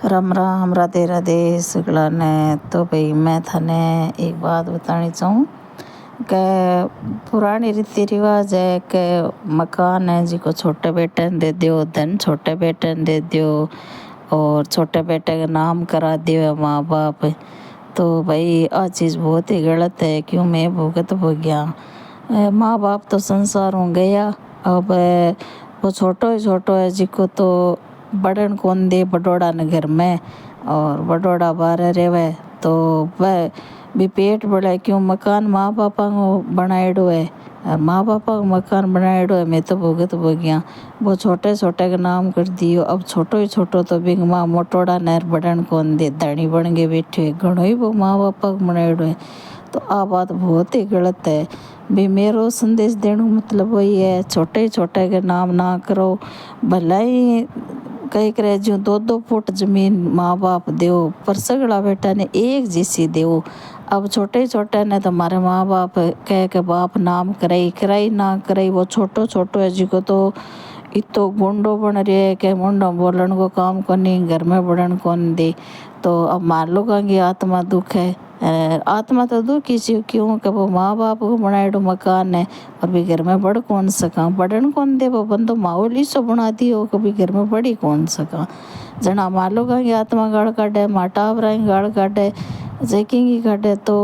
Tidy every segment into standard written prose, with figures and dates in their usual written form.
राम राम राधे राधे सगला ने। तो भाई मैं थाने एक बात बतानी चाहूँ कि पुरानी रीति रिवाज है कि मकान है जिको छोटे बेटे ने दे दियो, धन छोटे बेटे ने दे दियो और छोटे बेटे का नाम करा दियो माँ बाप। तो भाई आ चीज़ बहुत ही गलत है। क्यों मैं भुगत गया। माँ बाप तो संसार हो गया। अब वो छोटो है जिको तो बड़न कौन दे बडोड़ा नगर में और बडोड़ा बाहर रेवे तो वह भी पेट बढ़े। क्यों मकान माँ बापा को बनाएड़ो है और माँ बापा को मकान बनाएड़ो है। मैं तो भुगत गया। वो छोटे छोटे का नाम कर दियो। अब छोटो ही छोटो तो बिग माँ मोटोड़ा नहर बड़न कौन दे धनी बन के बैठे घणो ही वो माँ बापा को बनाएड़ो है। तो आ बात बहुत ही गलत है। भी मेरो संदेश देने मतलब वही है, छोटे छोटे के नाम ना करो। भला ही कई करे जो 2-2 फुट जमीन माँ बाप दो पर सगड़ा बेटा ने एक जैसी दो। अब छोटे छोटे ने तो हमारे माँ बाप कह के बाप नाम कराई ना कराई वो छोटो छोटो है जिको तो इतो गुंडो बन रहे है कि मुंडो बोलन को काम करनी घर में बढ़न कौन दे। तो अब मार लोगों की आत्मा दुख है। आत्मा तो दुखी सी क्यों कि वो माँ बाप को बनाएड़ो मकान है और भी घर में बढ़ कौन सका बढ़न कौन दे। वो बंदो माहौल ही सो बना दियो कभी घर में बढ़ी कौन सका। जना मार लोगों की आत्मा गाड़ काटे माटा गाड़ काटे जेकिंग काटे तो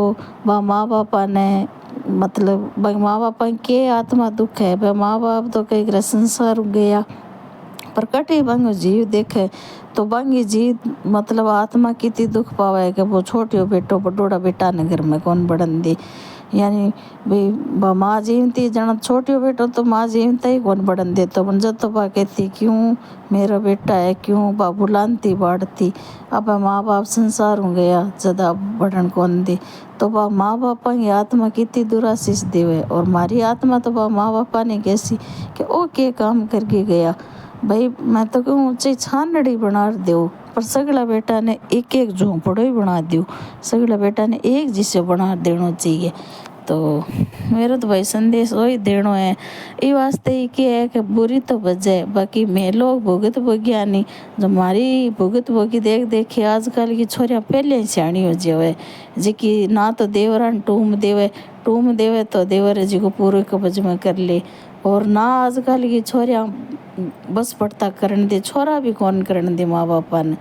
वह माँ बापा ने मतलब माँ बापा के आत्मा दुख है। वह माँ बाप तो कई ग्रह संसार गया पर कटे बंग जीव देखे तो बंगी जीव मतलब आत्मा कितनी दुख पावे कि वो छोटियो बेटो बडोड़ा बेटा नगर में कौन बढ़न दे। यानी भाई माँ जीवती जना छोटियो बेटो तो माँ जीवता ही कौन बढ़न दे। तो जब तो बा कहती क्यों मेरा बेटा है क्यों बा बुलानती बाढ़ती। अब माँ बाप संसार हो गया ज़्यादा बढ़न कौन दे। तो बा माँ बापा की आत्मा कितनी दुराशीष देवे और मारी आत्मा तो बा माँ बापा ने कैसी कि ओ के काम करके गया। भाई मैं तो कहूँ चाहे छानड़ी बना दो पर सगला बेटा ने एक एक झोंपड़ो ही बना दो। सगला बेटा ने एक जिसे बना देना चाहिए। तो मेरा तो भाई संदेश वही देना है। ये वास्ते ही क्या है कि बुरी तो बजे बाकी मैं लोग भुगत भोगिया नहीं जो मारी भुगत भोगी देख देख के आजकल की छोरियाँ पहले ही सियाणी हो जावे जी की ना तो देवरान टूम देवे तो देवर जी को पूरे कब्ज में कर ले और ना आजकल की छोरियाँ बस पड़ता करन दे छोरा भी कौन करन दे माँ बापा ने।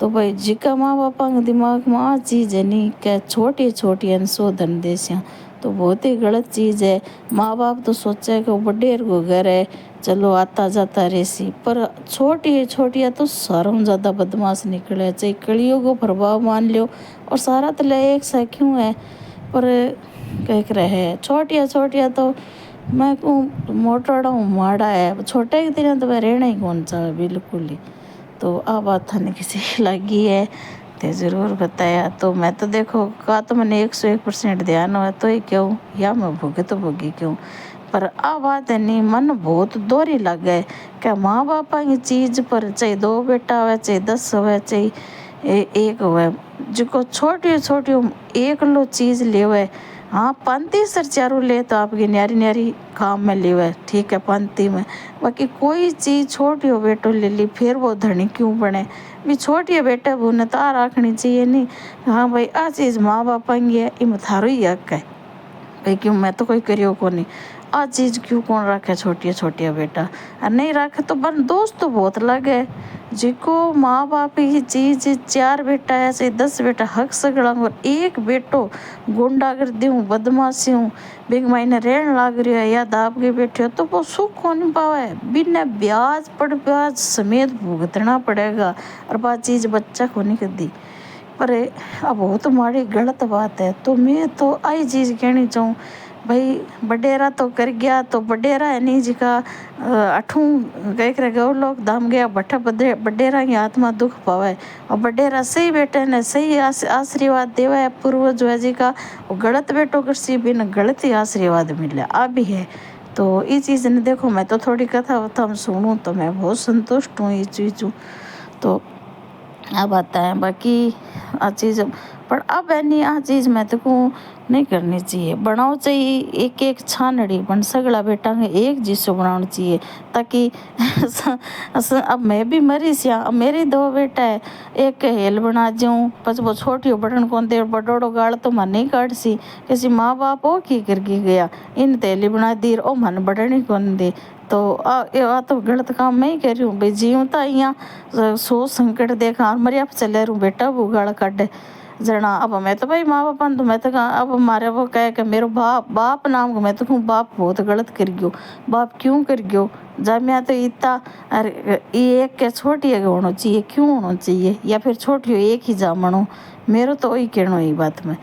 तो भाई जिका माँ बापा के दिमाग में आ चीज़ है नहीं क्या छोटी छोटी अनुशोधन देशियाँ तो बहुत ही गलत चीज़ है। माँ बाप तो सोचे कि वो बडेर को घर है चलो आता जाता रहसी पर छोटी छोटिया तो सारों ज़्यादा बदमाश निकले चाहे कलियों को प्रभाव मान लो और सारा तो ले एक सा क्यों है पर कह रहे छोटिया छोटिया तो मैं कहूँ मोटाड़ा हूँ माड़ा है छोटे के दिन तो मैं रहना ही कौन सा बिल्कुल ही। तो आ बात थाने किसी लगी है तो ज़रूर बताया। तो मैं तो देखो का तो मैंने 101% ध्यान हुआ तो ही क्यों या मैं भोगी क्यों पर आ बात है नहीं मन बहुत दोहरी लग गए क्या माँ बापा की चीज़ पर चाहे 2 बेटा हो चाहे 10 हो चाहे एक हो जिको छोटी छोटी एक लो चीज़ ले हुए। हाँ पंती सर चारू ले तो आपकी न्यारी न्यारी काम में ले हुए ठीक है पंती में बाकी कोई चीज़ छोटी हो बेटो ले ली फिर वो धनी क्यों बने भी छोटी है बेटा वो ने तो आ रखनी चाहिए नहीं। हाँ भाई आ चीज़ माँ बापा की है इम थारो ही हक है भाई क्यों मैं तो कोई करियो को नहीं आ चीज़ क्यों कौन रखे छोटी बेटा और नहीं रखे तो बन दोस्त तो बहुत लगे जिको माँ बाप की चीज़ 4 बेटा है चाहे 10 बेटा हक सगड़ा और एक बेटो गुंडा कर दूँ बदमाशी हूँ बिग मायने रहन लाग रही है या दाब के बैठे हो तो वो सुख को नहीं पावे बिना ब्याज पर ब्याज समेत भुगतना पड़ेगा और बात चीज़ बच्चा को नहीं कर दी। पर अब वो तो माड़ी गलत बात है। तो मैं तो आई चीज़ कहनी चाहूँ भाई बडेरा तो कर गया तो बडेरा है नहीं जिका अठूँ कह कर गौ लोग दाम गया बट्ठा बडेरा की आत्मा दुख पावे और बडेरा सही बेटे ने सही आशीर्वाद देवा है पूर्वज है जी का वो गलत बेटो कर सी बिन गलत ही आशीर्वाद मिले आ भी है। तो ये चीज़ ने देखो मैं तो थोड़ी कथा वथा सुनूँ तो मैं बहुत संतुष्ट हूँ ये चीज़। तो अब आता है बाकी आ चीज़ पर अब है नहीं आ चीज़ मैं तो को नहीं करनी चाहिए। बनाओ चाहिए एक एक छानड़ी बन सगला बेटा में एक जिसो बनाना चाहिए ताकि अब मैं भी मरी सिया। अब मेरे दो बेटा है एक के हेल बना जाऊँ बस वो छोटी बटन कौन दे बड़ोड़ो गाल तो मन नहीं काट सी किसी माँ बाप हो की करके गया इन तेली बना दी ओ मन बटन ही कौन दे। तो आ तो गलत काम मैं ही कर रही हूँ भाई जीव तो यहाँ सो संकट देखा मरिया चले रू बेटा वो गाल काटे जना। अब मैं तो भाई माँ बापा तो मैं तो कहा अब हमारे वो कह के मेरे बाप बाप नाम को मैं तो कहूँ बाप बहुत गलत कर गयो बाप क्यों कर गयो जब मैं तो इतना अरे ये एक के छोटी है होना चाहिए क्यों होना चाहिए या फिर छोटी हो एक ही जामनो मेरो तो वही कहना ही बात में।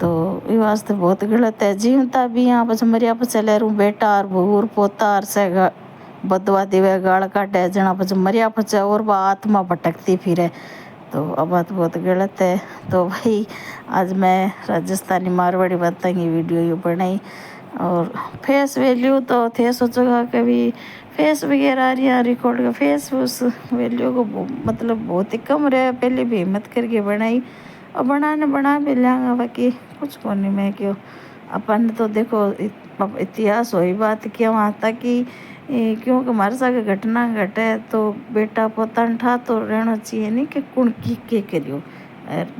तो ये वास्ते बहुत गलत है जीवता भी यहाँ बस मरिया पर चले रू बेटा और बहू और पोता और से बदवा देवे गाल काटे जना बस मरिया पर और वह आत्मा भटकती फिरे। तो अब बात बहुत गलत है। तो भाई आज मैं राजस्थानी मारवाड़ी बातें की वीडियो ये बनाई और फेस वैल्यू तो थे सोचोगा कभी फेस वगैरह रिया रिकॉर्ड का फेस उस वैल्यू को मतलब बहुत ही कम रहे पहले भी हिम्मत करके बनाई और बना भी लेंगा बाकी कुछ को नहीं मैं क्यों अपन तो देखो इतिहास हो ही बात क्यों आता कि क्योंकि हमारे साथ घटना घटे तो बेटा पोता ठा तो रहना चाहिए नहीं कि कुण की के करियो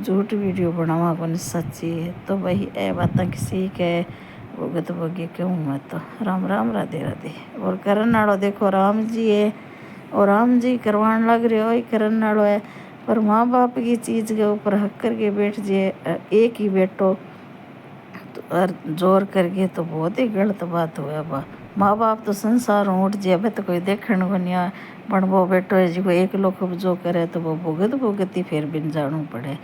झूठ वीडियो बनावा को नहीं सच्ची है। तो भाई ए बातें किसी के भुगत भोगी क्यों मैं तो राम राम राधे राधे। और करण नाड़ो देखो राम जी है और राम जी करवान लग रहे हो ही करण नाड़ो है पर माँ बाप की चीज़ के ऊपर हक करके बैठ जाए एक ही बेटो तो और जोर करके तो बहुत ही गलत बात हुआ बा। माँ बाप तो संसार उठ जाए तो कोई देखने को नहीं पण वो बेटो है जी को एक लोग जो करे तो वो भुगत ही फिर बिन जाना पड़े।